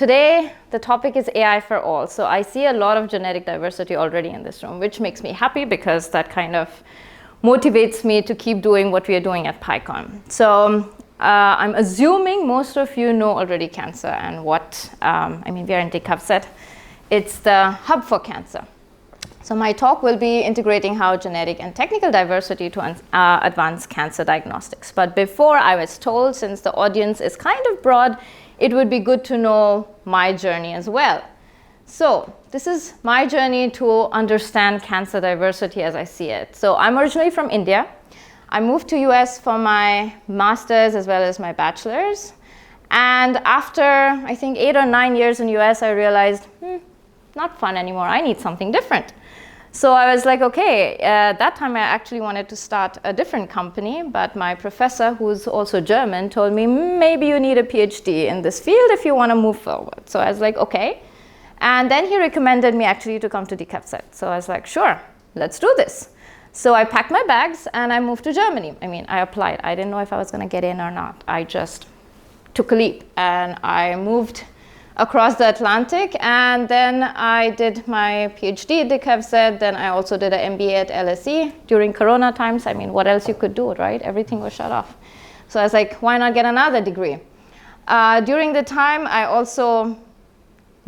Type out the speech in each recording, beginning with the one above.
today the topic is AI for all. So I see a lot of genetic diversity already in this room, which makes me happy because that kind of motivates me to keep doing what we are doing at PAICON. So I'm assuming most of you know already cancer and what, we are in DCAVZ. It's the hub for cancer. So my talk will be integrating how genetic and technical diversity to advance cancer diagnostics. But before, I was told, since the audience is kind of broad, it would be good to know my journey as well. So this is my journey to understand cancer diversity as I see it. So I'm originally from India. I moved to US for my master's as well as my bachelor's. And after, I think, 8 or 9 years in US, I realized, not fun anymore. I need something different. So I was like, okay, at that time I actually wanted to start a different company, but my professor, who's also German, told me, maybe you need a PhD in this field if you want to move forward. So I was like, okay. And then he recommended me actually to come to DCAVZ. So I was like, sure, let's do this. So I packed my bags and I moved to Germany. I applied. I didn't know if I was going to get in or not. I just took a leap and I moved across the Atlantic, and then I did my PhD at DCAVZ. Then I also did an MBA at LSE during Corona times. What else you could do, right? Everything was shut off. So I was like, why not get another degree? During the time, I also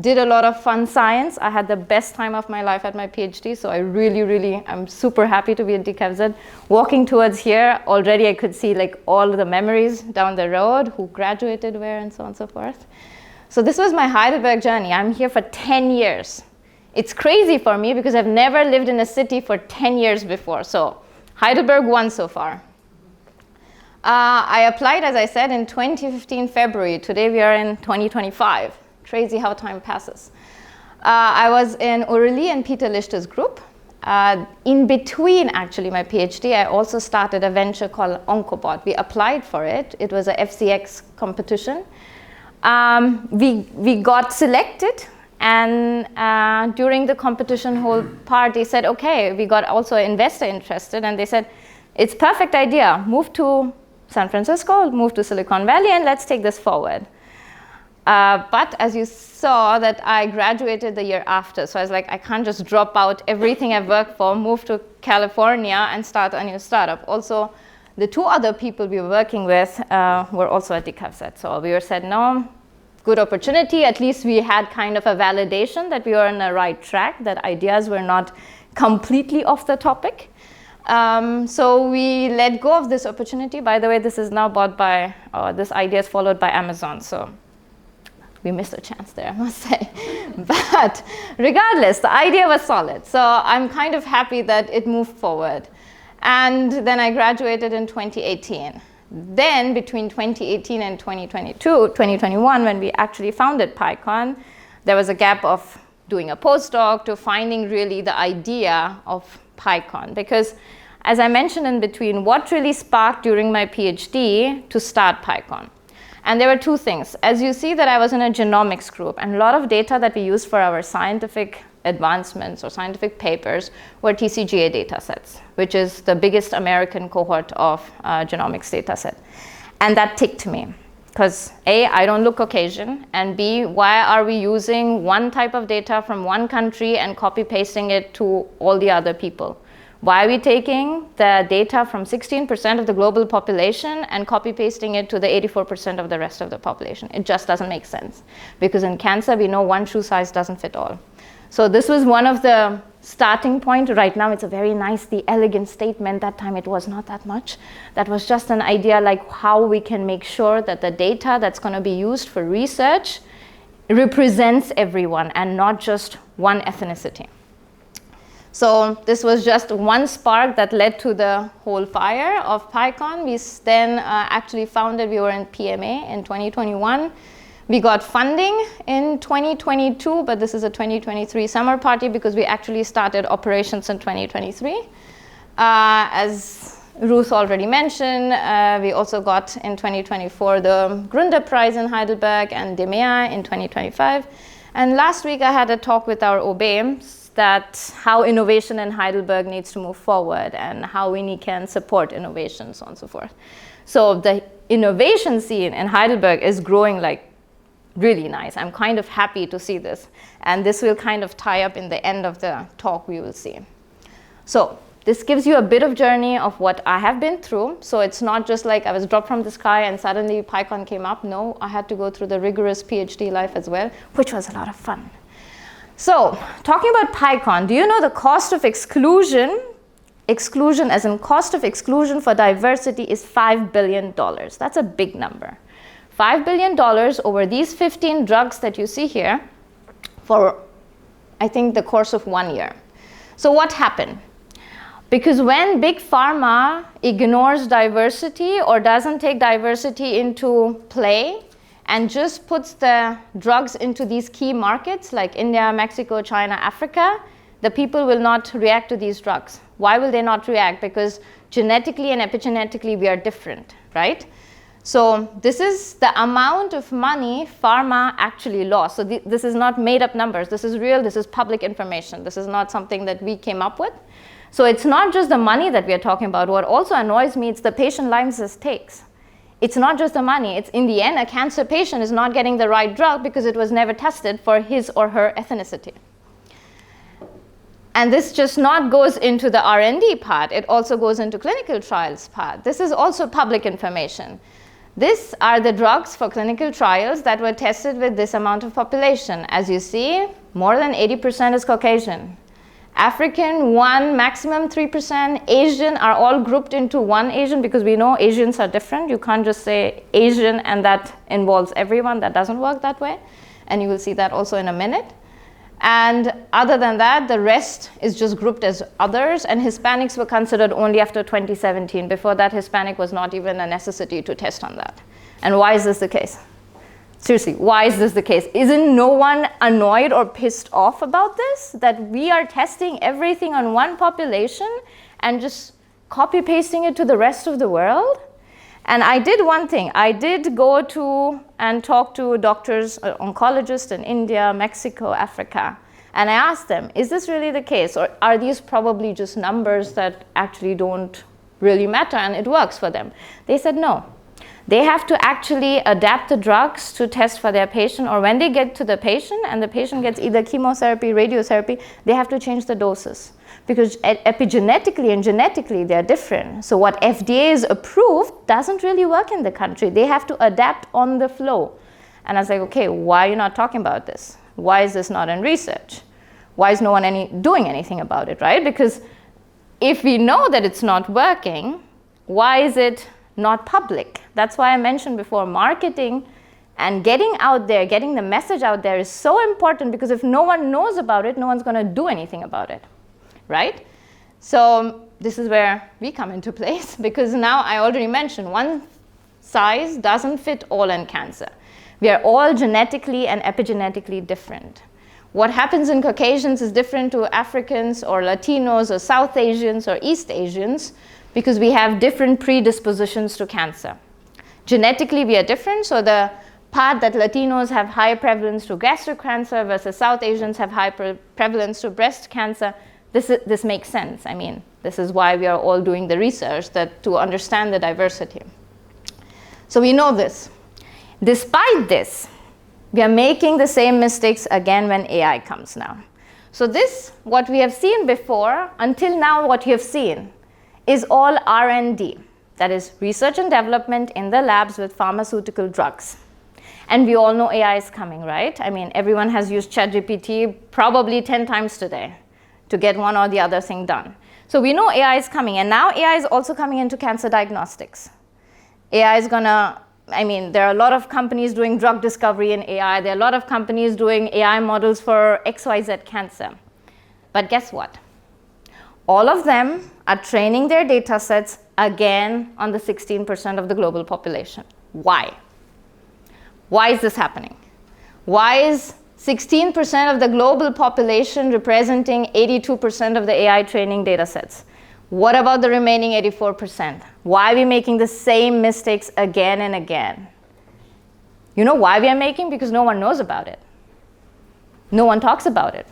did a lot of fun science. I had the best time of my life at my PhD, so I I'm super happy to be at DCAVZ. Walking towards here, already I could see like all the memories down the road, who graduated where, and so on and so forth. So this was my Heidelberg journey. I'm here for 10 years. It's crazy for me because I've never lived in a city for 10 years before. So Heidelberg won so far. I applied, as I said, in 2015 February. Today we are in 2025. Crazy how time passes. I was in Aurelie and Peter Lichter's group. In between, actually, my PhD, I also started a venture called Oncobot. We applied for it. It was a FCX competition. We got selected, and during the competition whole part, they said, okay, we got also an investor interested, and they said, it's perfect idea. Move to San Francisco, move to Silicon Valley, and let's take this forward. But as you saw, that I graduated the year after, so I was like, I can't just drop out everything I've worked for, move to California, and start a new startup. Also, the 2 other people we were working with were also at DCAVZ. So we were said, no, good opportunity. At least we had kind of a validation that we were on the right track, that ideas were not completely off the topic. So we let go of this opportunity. By the way, this is now bought by, this idea is followed by Amazon. So we missed a chance there, I must say. But regardless, the idea was solid. So I'm kind of happy that it moved forward. And then I graduated in 2018. Then between 2018 and 2021, when we actually founded PAICON, there was a gap of doing a postdoc to finding really the idea of PAICON. Because as I mentioned in between, what really sparked during my PhD to start PAICON? And there were 2 things. As you see that I was in a genomics group, and a lot of data that we use for our scientific advancements or scientific papers were TCGA data sets, which is the biggest American cohort of genomics data set. And that ticked me because A, I don't look Caucasian, and B, why are we using one type of data from one country and copy pasting it to all the other people? Why are we taking the data from 16% of the global population and copy pasting it to the 84% of the rest of the population? It just doesn't make sense, because in cancer we know one shoe size doesn't fit all. So this was one of the starting point. Right now it's a very nicely elegant statement. That time it was not that much. That was just an idea like how we can make sure that the data that's going to be used for research represents everyone and not just one ethnicity. So this was just one spark that led to the whole fire of PAICON. We then actually founded, we were in PMA in 2021. We got funding in 2022, but this is a 2023 summer party because we actually started operations in 2023. As Ruth already mentioned, we also got in 2024 the Gründer Prize in Heidelberg and DEMEA in 2025. And last week I had a talk with our OB that how innovation in Heidelberg needs to move forward and how we can support innovation, so on and so forth. So the innovation scene in Heidelberg is growing like really nice. I'm kind of happy to see this. And this will kind of tie up in the end of the talk, we will see. So this gives you a bit of journey of what I have been through. So it's not just like I was dropped from the sky and suddenly PAICON came up. No, I had to go through the rigorous PhD life as well, which was a lot of fun. So talking about PAICON, do you know the cost of exclusion as in cost of exclusion for diversity is $5 billion. That's a big number. $5 billion over these 15 drugs that you see here for, I think, the course of 1 year. So what happened? Because when big pharma ignores diversity or doesn't take diversity into play and just puts the drugs into these key markets like India, Mexico, China, Africa, the people will not react to these drugs. Why will they not react? Because genetically and epigenetically we are different, right? So this is the amount of money pharma actually lost. So this is not made up numbers. This is real. This is public information. This is not something that we came up with. So it's not just the money that we are talking about. What also annoys me, it's the patient lives this takes. It's not just the money. It's in the end, a cancer patient is not getting the right drug because it was never tested for his or her ethnicity. And this just not goes into the R&D part. It also goes into clinical trials part. This is also public information. These are the drugs for clinical trials that were tested with this amount of population. As you see, more than 80% is Caucasian. African, 1, maximum 3%. Asian are all grouped into one Asian because we know Asians are different. You can't just say Asian and that involves everyone. That doesn't work that way. And you will see that also in a minute. And other than that, the rest is just grouped as others. And Hispanics were considered only after 2017. Before that, Hispanic was not even a necessity to test on that. And why is this the case? Seriously, why is this the case? Isn't no one annoyed or pissed off about this? That we are testing everything on one population and just copy-pasting it to the rest of the world? And I did one thing. I did go to and talk to doctors, oncologists in India, Mexico, Africa. And I asked them, is this really the case? Or are these probably just numbers that actually don't really matter and it works for them? They said no. They have to actually adapt the drugs to test for their patient, or when they get to the patient and the patient gets either chemotherapy, radiotherapy, they have to change the doses. Because epigenetically and genetically, they're different. So what FDA is approved doesn't really work in the country. They have to adapt on the flow. And I was like, okay, why are you not talking about this? Why is this not in research? Why is no one doing anything about it, right? Because if we know that it's not working, why is it not public? That's why I mentioned before, marketing and getting out there, getting the message out there is so important, because if no one knows about it, no one's going to do anything about it, right? So this is where we come into place, because now I already mentioned one size doesn't fit all in cancer. We are all genetically and epigenetically different. What happens in Caucasians is different to Africans or Latinos or South Asians or East Asians, because we have different predispositions to cancer. Genetically, we are different, so the part that Latinos have high prevalence to gastric cancer versus South Asians have high prevalence to breast cancer, this makes sense. I mean, this is why we are all doing the research, that to understand the diversity. So we know this. Despite this, we are making the same mistakes again when AI comes now. So this, what we have seen before, until now what you have seen, is all R&D, that is research and development in the labs with pharmaceutical drugs. And we all know AI is coming, right? I mean, everyone has used ChatGPT probably 10 times today to get one or the other thing done. So we know AI is coming, and now AI is also coming into cancer diagnostics. AI is gonna, I mean, there are a lot of companies doing drug discovery in AI. There are a lot of companies doing AI models for XYZ cancer. But guess what? All of them are training their data sets again on the 16% of the global population. Why? Why is this happening? Why is 16% of the global population representing 82% of the AI training data sets? What about the remaining 84%? Why are we making the same mistakes again and again? You know why we are making? Because no one knows about it. No one talks about it.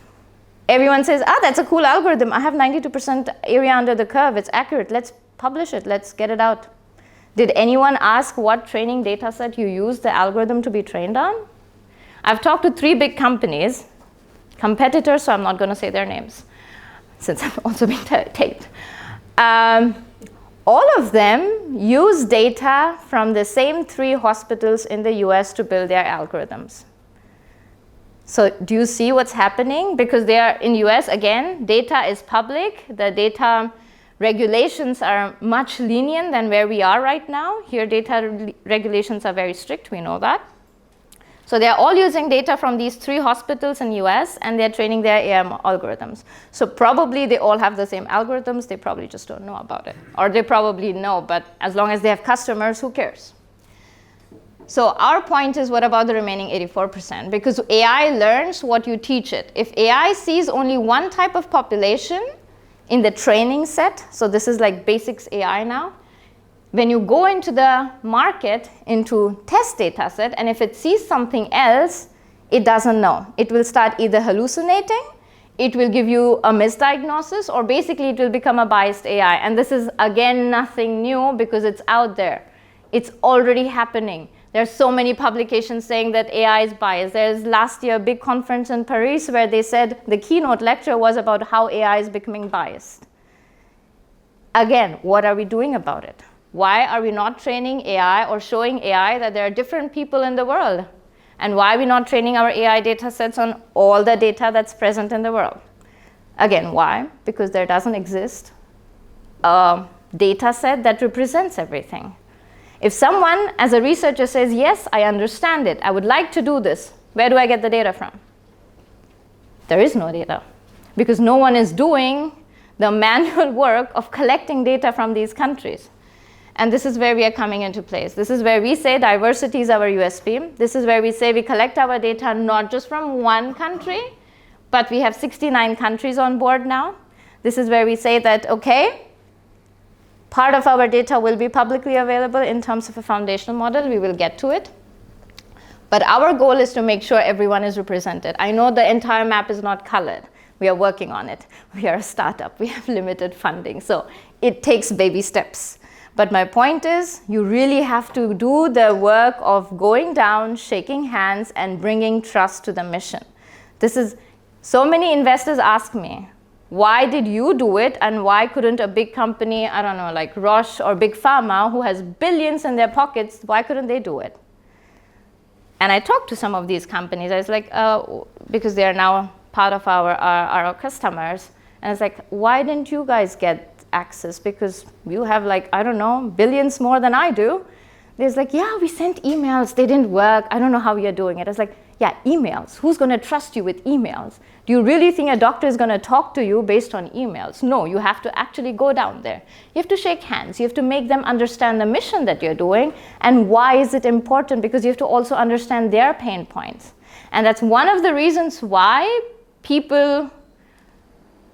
Everyone says, that's a cool algorithm. I have 92% area under the curve. It's accurate. Let's publish it. Let's get it out. Did anyone ask what training data set you use the algorithm to be trained on? I've talked to 3 big companies, competitors, so I'm not going to say their names, since I've also been taped. All of them use data from the same 3 hospitals in the US to build their algorithms. So do you see what's happening? Because they are in US, again, data is public. The data regulations are much lenient than where we are right now. Here, data regulations are very strict, we know that. So they're all using data from these 3 hospitals in US, and they're training their AI algorithms. So probably they all have the same algorithms, they probably just don't know about it. Or they probably know, but as long as they have customers, who cares? So our point is, what about the remaining 84%? Because AI learns what you teach it. If AI sees only one type of population in the training set, so this is like basics AI now, when you go into the market, into test data set, and if it sees something else, it doesn't know. It will start either hallucinating, it will give you a misdiagnosis, or basically it will become a biased AI. And this is, again, nothing new because it's out there. It's already happening. There's so many publications saying that AI is biased. There's last year a big conference in Paris where they said the keynote lecture was about how AI is becoming biased. Again, what are we doing about it? Why are we not training AI or showing AI that there are different people in the world? And why are we not training our AI data sets on all the data that's present in the world? Again, why? Because there doesn't exist a data set that represents everything. If someone, as a researcher, says, yes, I understand it, I would like to do this, where do I get the data from? There is no data, because no one is doing the manual work of collecting data from these countries. And this is where we are coming into place. This is where we say diversity is our USP. This is where we say we collect our data not just from one country, but we have 69 countries on board now. This is where we say that, okay, part of our data will be publicly available in terms of a foundational model. We will get to it. But our goal is to make sure everyone is represented. I know the entire map is not colored. We are working on it. We are a startup. We have limited funding. So it takes baby steps. But my point is, you really have to do the work of going down, shaking hands, and bringing trust to the mission. This is, so many investors ask me, why did you do it, and why couldn't a big company, I don't know, like Roche or Big Pharma, who has billions in their pockets, why couldn't they do it? And I talked to some of these companies. I was like, because they are now part of our customers. And it's like, why didn't you guys get access? Because you have, like, I don't know, billions more than I do. There's like, yeah, we sent emails, they didn't work. I don't know how you're doing it. It's like, yeah, emails. Who's going to trust you with emails? Do you really think a doctor is going to talk to you based on emails? No, you have to actually go down there. You have to shake hands. You have to make them understand the mission that you're doing and why is it important, because you have to also understand their pain points. And that's one of the reasons why people,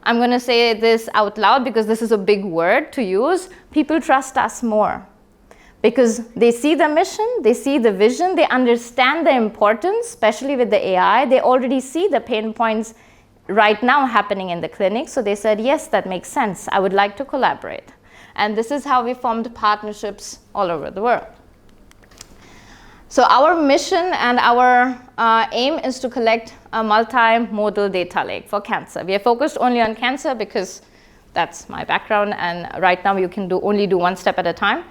I'm going to say this out loud because this is a big word to use, people trust us more. Because they see the mission, they see the vision, they understand the importance, especially with the AI. They already see the pain points right now happening in the clinic. So they said, yes, that makes sense. I would like to collaborate. And this is how we formed partnerships all over the world. So our mission and our aim is to collect a multimodal data lake for cancer. We are focused only on cancer because that's my background. And right now you can only do one step at a time.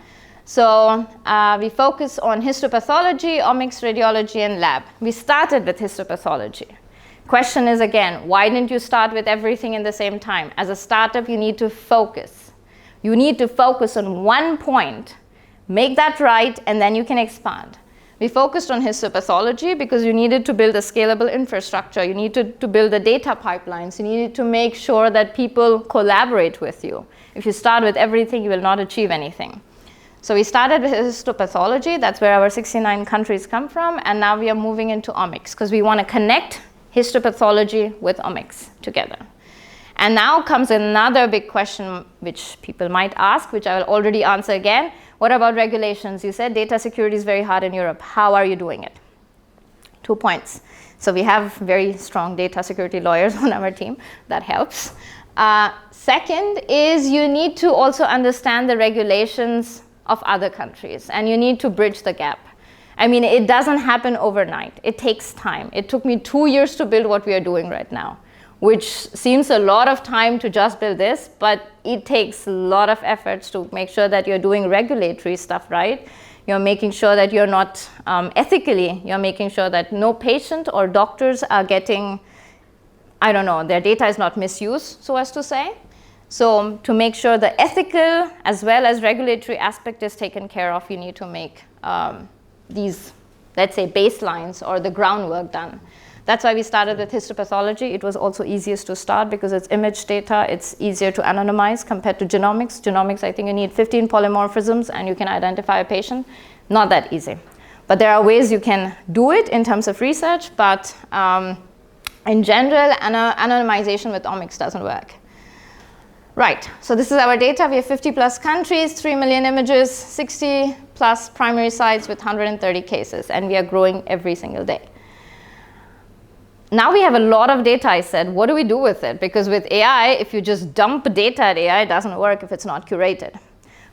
So we focus on histopathology, omics, radiology, and lab. We started with histopathology. Question is, again, why didn't you start with everything in the same time? As a startup, you need to focus. You need to focus on one point, make that right, and then you can expand. We focused on histopathology because you needed to build a scalable infrastructure. You needed to build the data pipelines. You needed to make sure that people collaborate with you. If you start with everything, you will not achieve anything. So we started with histopathology, that's where our 69 countries come from, and now we are moving into omics because we want to connect histopathology with omics together. And now comes another big question which people might ask, which I will already answer again. What about regulations? You said data security is very hard in Europe. How are you doing it? 2 points. So we have very strong data security lawyers on our team. That helps. Second is you need to also understand the regulations of other countries, and you need to bridge the gap. I mean, it doesn't happen overnight. It takes time. It took me 2 years to build what we are doing right now, which seems a lot of time to just build this, but it takes a lot of efforts to make sure that you're doing regulatory stuff right. You're making sure that you're not ethically, you're making sure that no patient or doctors are getting, I don't know, their data is not misused, so as to say. So to make sure the ethical as well as regulatory aspect is taken care of, you need to make these, let's say, baselines or the groundwork done. That's why we started with histopathology. It was also easiest to start because it's image data. It's easier to anonymize compared to genomics. Genomics, I think you need 15 polymorphisms and you can identify a patient. Not that easy. But there are ways you can do it in terms of research, but in general, anonymization with omics doesn't work. Right, so this is our data. We have 50 plus countries, 3 million images, 60 plus primary sites with 130 cases, and we are growing every single day. Now we have a lot of data, I said. What do we do with it? Because with AI, if you just dump data at AI, it doesn't work if it's not curated.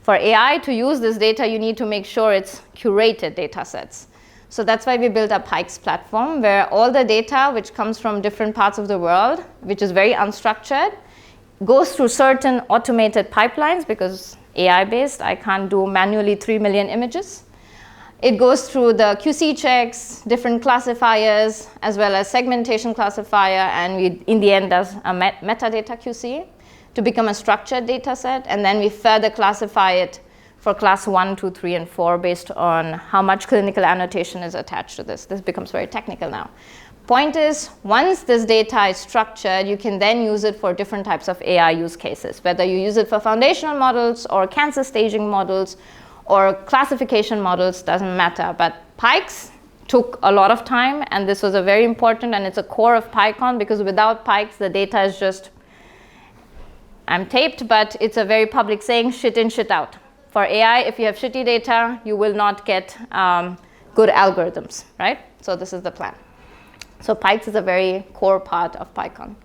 For AI to use this data, you need to make sure it's curated data sets. So that's why we built a PAICS platform, where all the data which comes from different parts of the world, which is very unstructured, goes through certain automated pipelines, because AI-based, I can't do manually 3 million images. It goes through the QC checks, different classifiers, as well as segmentation classifier, and we, in the end, does a metadata QC to become a structured data set, and then we further classify it for class 1, 2, 3, and 4 based on how much clinical annotation is attached to this. This becomes very technical now. Point is, once this data is structured, you can then use it for different types of AI use cases, whether you use it for foundational models or cancer staging models or classification models, doesn't matter. But PAICS took a lot of time, and this was a very important, and it's a core of PAICON, because without PAICS, the data is just, I'm taped, but it's a very public saying, shit in, shit out. For AI, if you have shitty data, you will not get good algorithms, right? So this is the plan. So PAICS is a very core part of PAICON.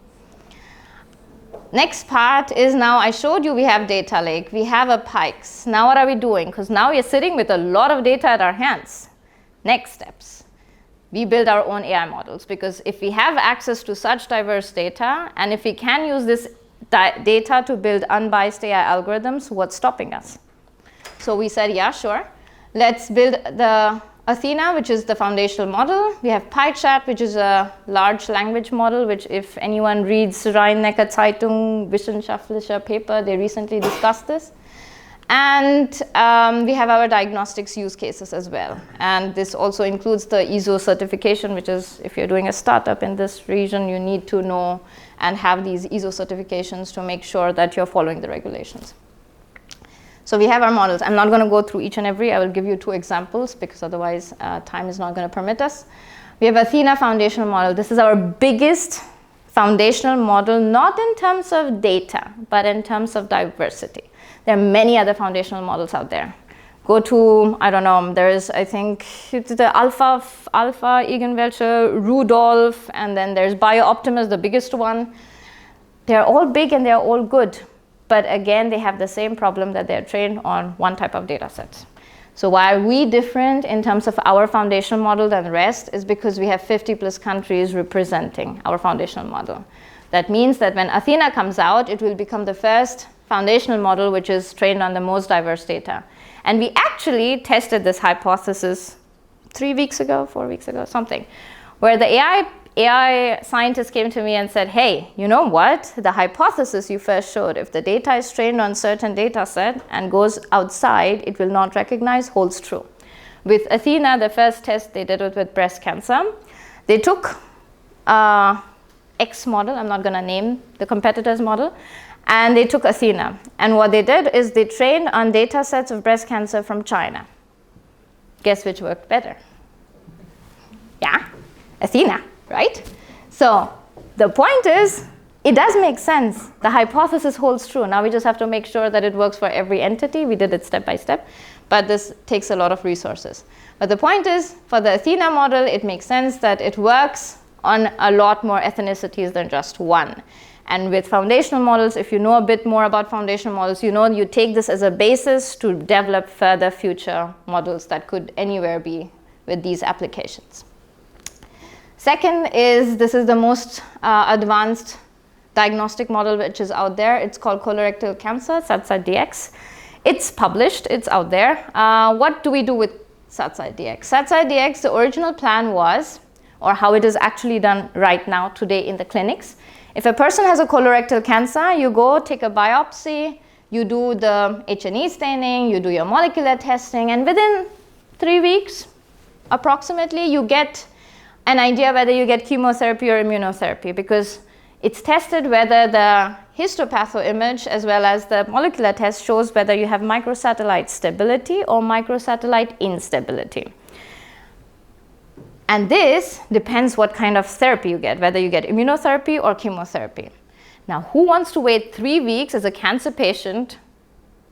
Next part is, now I showed you we have data lake, we have a PAICS. Now what are we doing? Because now we are sitting with a lot of data at our hands. Next steps. We build our own AI models, because if we have access to such diverse data, and if we can use this data to build unbiased AI algorithms, what's stopping us? So we said, yeah, sure. Let's build the Athena, which is the foundational model. We have PyChat, which is a large language model, which if anyone reads Rhein-Neckar Zeitung, wissenschaftlicher paper, they recently discussed this. And we have our diagnostics use cases as well. And this also includes the ISO certification, which is, if you're doing a startup in this region, you need to know and have these ISO certifications to make sure that you're following the regulations. So we have our models. I'm not going to go through each and every. I will give you 2 examples, because otherwise time is not going to permit us. We have Athena foundational model. This is our biggest foundational model, not in terms of data, but in terms of diversity. There are many other foundational models out there. Go to, I don't know, there is, I think, the Alpha, irgendwelche, Rudolph, and then there's BioOptimus, the biggest one. They're all big and they're all good. But again, they have the same problem, that they're trained on one type of data set. So why are we different in terms of our foundational model than the rest is because we have 50 plus countries representing our foundational model. That means that when Athena comes out, it will become the first foundational model which is trained on the most diverse data. And we actually tested this hypothesis 3 weeks ago, 4 weeks ago, something, where the AI scientist came to me and said, hey, you know what? The hypothesis you first showed, if the data is trained on certain data set and goes outside, it will not recognize, holds true. With Athena, the first test, they did it with breast cancer. They took X model, I'm not going to name the competitor's model, and they took Athena. And what they did is they trained on data sets of breast cancer from China. Guess which worked better? Yeah, Athena. Right? So the point is, it does make sense. The hypothesis holds true. Now we just have to make sure that it works for every entity. We did it step by step, but this takes a lot of resources. But the point is, for the Athena model, it makes sense that it works on a lot more ethnicities than just one. And with foundational models, if you know a bit more about foundational models, you know you take this as a basis to develop further future models that could anywhere be with these applications. Second is, this is the most advanced diagnostic model which is out there. It's called colorectal cancer, SATSITE-DX. It's published, it's out there. What do we do with SATSITE-DX? SATSITE-DX, the original plan was, or how it is actually done right now today in the clinics. If a person has a colorectal cancer, you go take a biopsy, you do the H&E staining, you do your molecular testing, and within 3 weeks, approximately, you get an idea whether you get chemotherapy or immunotherapy, because it's tested whether the histopathoimage as well as the molecular test shows whether you have microsatellite stability or microsatellite instability. And this depends what kind of therapy you get, whether you get immunotherapy or chemotherapy. Now, who wants to wait 3 weeks as a cancer patient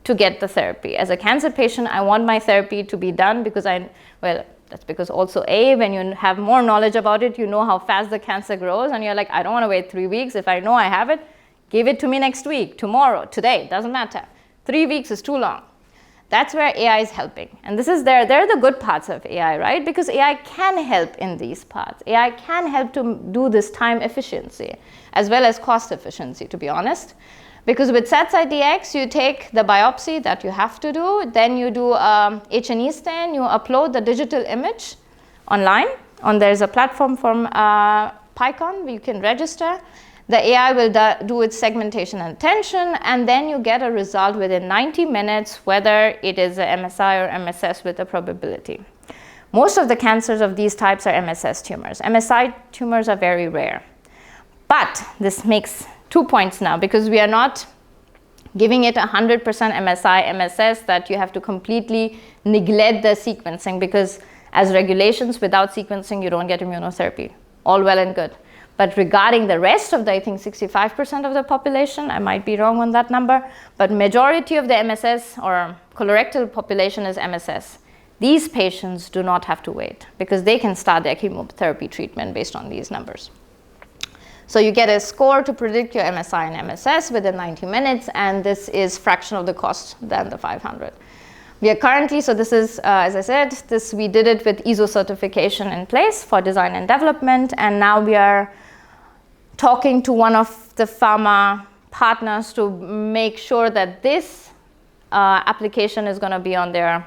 to get the therapy? As a cancer patient, I want my therapy to be done because that's because also when you have more knowledge about it, you know how fast the cancer grows, and you're like, I don't want to wait 3 weeks. If I know I have it, give it to me next week, tomorrow, today, doesn't matter. 3 weeks is too long. That's where AI is helping. And this is they're the good parts of AI, right? Because AI can help in these parts. AI can help to do this time efficiency as well as cost efficiency, to be honest. Because with SATSITE-DX, you take the biopsy that you have to do, then you do H&E stain, you upload the digital image online. There's a platform from PAICON where you can register. The AI will do its segmentation and attention, and then you get a result within 90 minutes, whether it is a MSI or MSS with a probability. Most of the cancers of these types are MSS tumors. MSI tumors are very rare. But this makes 2 points now, because we are not giving it 100% MSI, MSS, that you have to completely neglect the sequencing, because as regulations, without sequencing, you don't get immunotherapy. All well and good. But regarding the rest of the, I think 65% of the population, I might be wrong on that number, but majority of the MSS or colorectal population is MSS. These patients do not have to wait because they can start their chemotherapy treatment based on these numbers. So you get a score to predict your MSI and MSS within 90 minutes, and this is fraction of the cost than the 500. We are currently, so this is, as I said, we did it with ISO certification in place for design and development, and now we are talking to one of the pharma partners to make sure that this application is going to be on their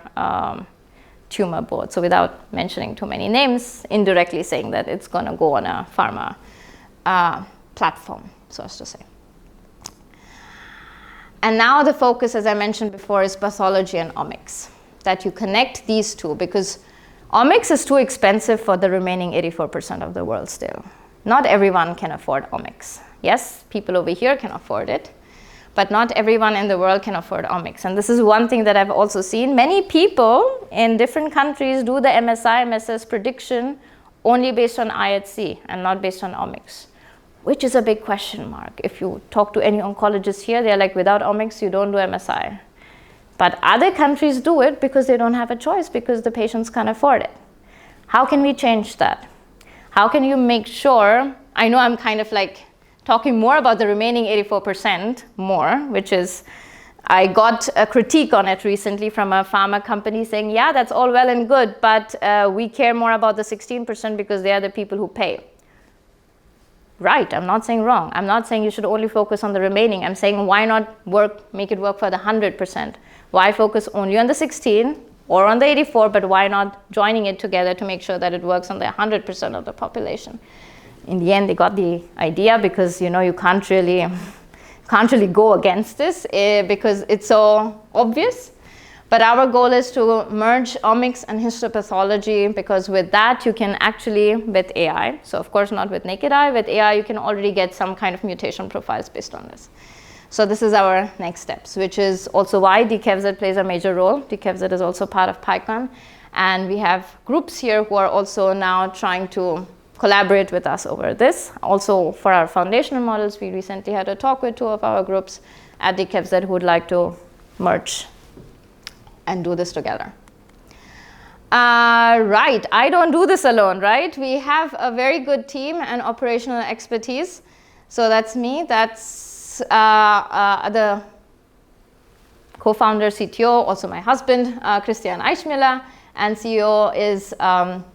tumor board. So without mentioning too many names, indirectly saying that it's going to go on a pharma platform, so as to say. And now the focus, as I mentioned before, is pathology and omics, that you connect these two, because omics is too expensive for the remaining 84% of the world still. Not everyone can afford omics. Yes, people over here can afford it, but not everyone in the world can afford omics. And this is one thing that I've also seen. Many people in different countries do the MSI, MSS prediction only based on IHC and not based on omics, which is a big question mark. If you talk to any oncologist here, they're like, without omics, you don't do MSI. But other countries do it because they don't have a choice, because the patients can't afford it. How can we change that? How can you make sure, I know I'm kind of like talking more about the remaining 84% more, which is, I got a critique on it recently from a pharma company saying, yeah, that's all well and good, but we care more about the 16% because they are the people who pay. Right, I'm not saying wrong. I'm not saying you should only focus on the remaining. I'm saying why not make it work for the 100%? Why focus only on the 16 or on the 84, but why not joining it together to make sure that it works on the 100% of the population? In the end, they got the idea because, you know, you can't really go against this because it's so obvious. But our goal is to merge omics and histopathology, because with that you can actually, with AI, so of course not with naked eye, with AI you can already get some kind of mutation profiles based on this. So this is our next steps, which is also why DKFZ plays a major role. DKFZ is also part of PAICON, and we have groups here who are also now trying to collaborate with us over this. Also for our foundational models, we recently had a talk with 2 of our groups at DKFZ who would like to merge and do this together. Right, I don't do this alone, right? We have a very good team and operational expertise. So that's me, that's the co-founder, CTO, also my husband, Christian Aichmueller, and CEO is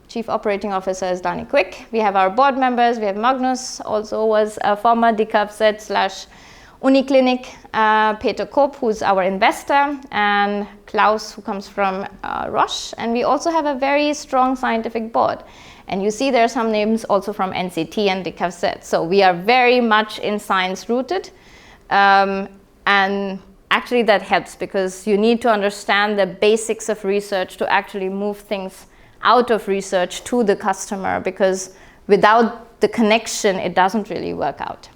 Chief Operating Officer is Danny Quick. We have our board members. We have Magnus, also was a former DKZ / Uniklinik, Peter Kopp, who's our investor, and Klaus, who comes from Roche. And we also have a very strong scientific board. And you see there are some names also from NCT and DKZ. So we are very much in science rooted. And actually that helps because you need to understand the basics of research to actually move things out of research to the customer, because without the connection, it doesn't really work out.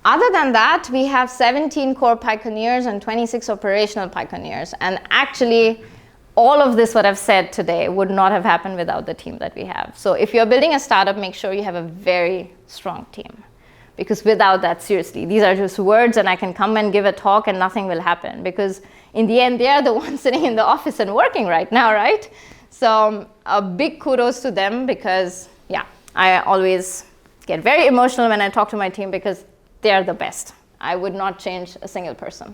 Other than that, we have 17 core pioneers and 26 operational pioneers. And actually, all of this, what I've said today, would not have happened without the team that we have. So if you're building a startup, make sure you have a very strong team. Because without that, seriously, these are just words and I can come and give a talk and nothing will happen. Because in the end, they are the ones sitting in the office and working right now, right? So a big kudos to them because, yeah, I always get very emotional when I talk to my team because they are the best. I would not change a single person.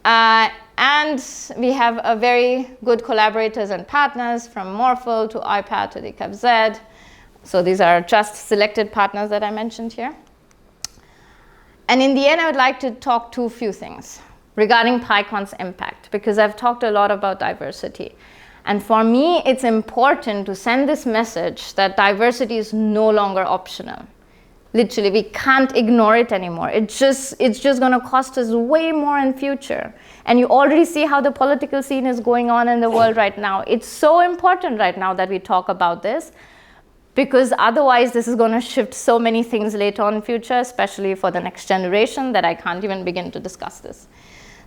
And we have a very good collaborators and partners from Morphle to iPad to DKZ. So these are just selected partners that I mentioned here. And in the end, I would like to talk to a few things regarding PAICON's impact, because I've talked a lot about diversity. And for me, it's important to send this message that diversity is no longer optional. Literally, we can't ignore it anymore. It's just going to cost us way more in future. And you already see how the political scene is going on in the world right now. It's so important right now that we talk about this, because otherwise this is going to shift so many things later on in future, especially for the next generation, that I can't even begin to discuss this.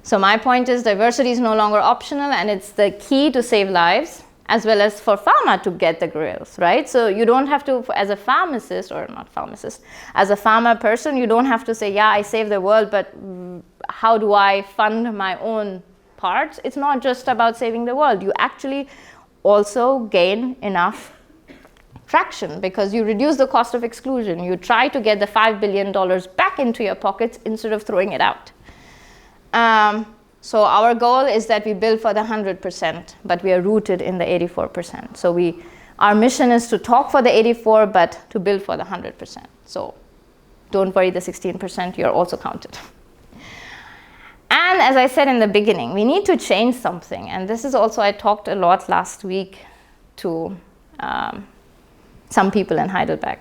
So my point is diversity is no longer optional, and it's the key to save lives, as well as for pharma to get the grills, right? So you don't have to, as a pharmacist, or not pharmacist, as a pharma person, you don't have to say, yeah, I save the world, but how do I fund my own parts? It's not just about saving the world. You actually also gain enough traction because you reduce the cost of exclusion. You try to get the $5 billion back into your pockets instead of throwing it out. So our goal is that we build for the 100%, but we are rooted in the 84%. So our mission is to talk for the 84, but to build for the 100%. So don't worry, the 16%, you're also counted. And as I said in the beginning, we need to change something. And this is also, I talked a lot last week to some people in Heidelberg.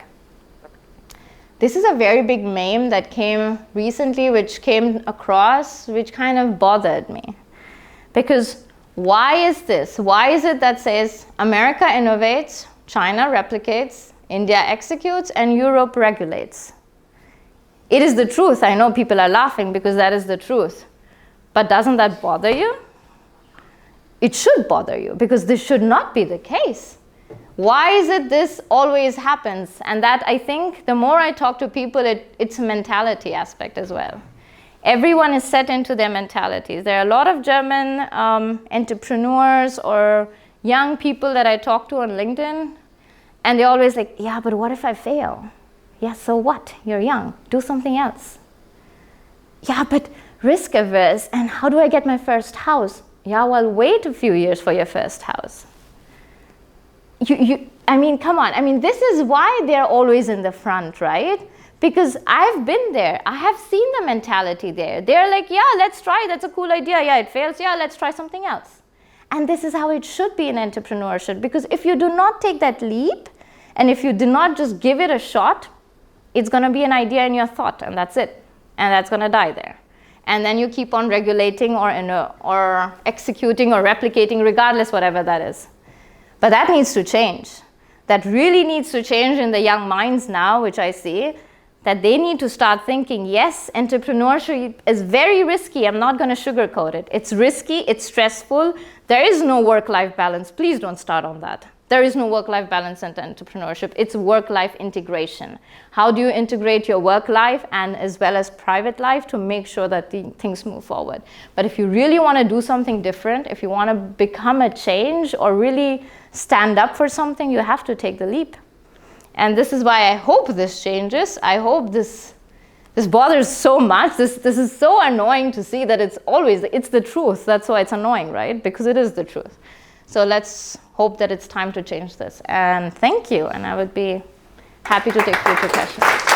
This is a very big meme that came recently, which came across, which kind of bothered me. Because why is this? Why is it that says America innovates, China replicates, India executes, and Europe regulates? It is the truth. I know people are laughing because that is the truth. But doesn't that bother you? It should bother you because this should not be the case. Why is it this always happens? And that, I think, the more I talk to people, it's a mentality aspect as well. Everyone is set into their mentalities. There are a lot of German entrepreneurs or young people that I talk to on LinkedIn, and they're always like, yeah, but what if I fail? Yeah, so what? You're young. Do something else. Yeah, but risk averse, and how do I get my first house? Yeah, well, wait a few years for your first house. I mean, come on. I mean, this is why they're always in the front, right? Because I've been there. I have seen the mentality there. They're like, yeah, let's try. That's a cool idea. Yeah, it fails. Yeah, let's try something else. And this is how it should be in entrepreneurship. Because if you do not take that leap, and if you do not just give it a shot, it's going to be an idea in your thought, and that's it. And that's going to die there. And then you keep on regulating or executing or replicating, regardless, whatever that is. But that needs to change. That really needs to change in the young minds now, which I see, that they need to start thinking, yes, entrepreneurship is very risky. I'm not going to sugarcoat it. It's risky. It's stressful. There is no work-life balance. Please don't start on that. There is no work-life balance in entrepreneurship. It's work-life integration. How do you integrate your work life and as well as private life to make sure that things move forward? But if you really want to do something different, if you want to become a change or really stand up for something, you have to take the leap. And this is why I hope this changes. I hope this bothers so much. This is so annoying to see that it's the truth. That's why it's annoying, right? Because it is the truth. So let's hope that it's time to change this. And thank you. And I would be happy to take future questions.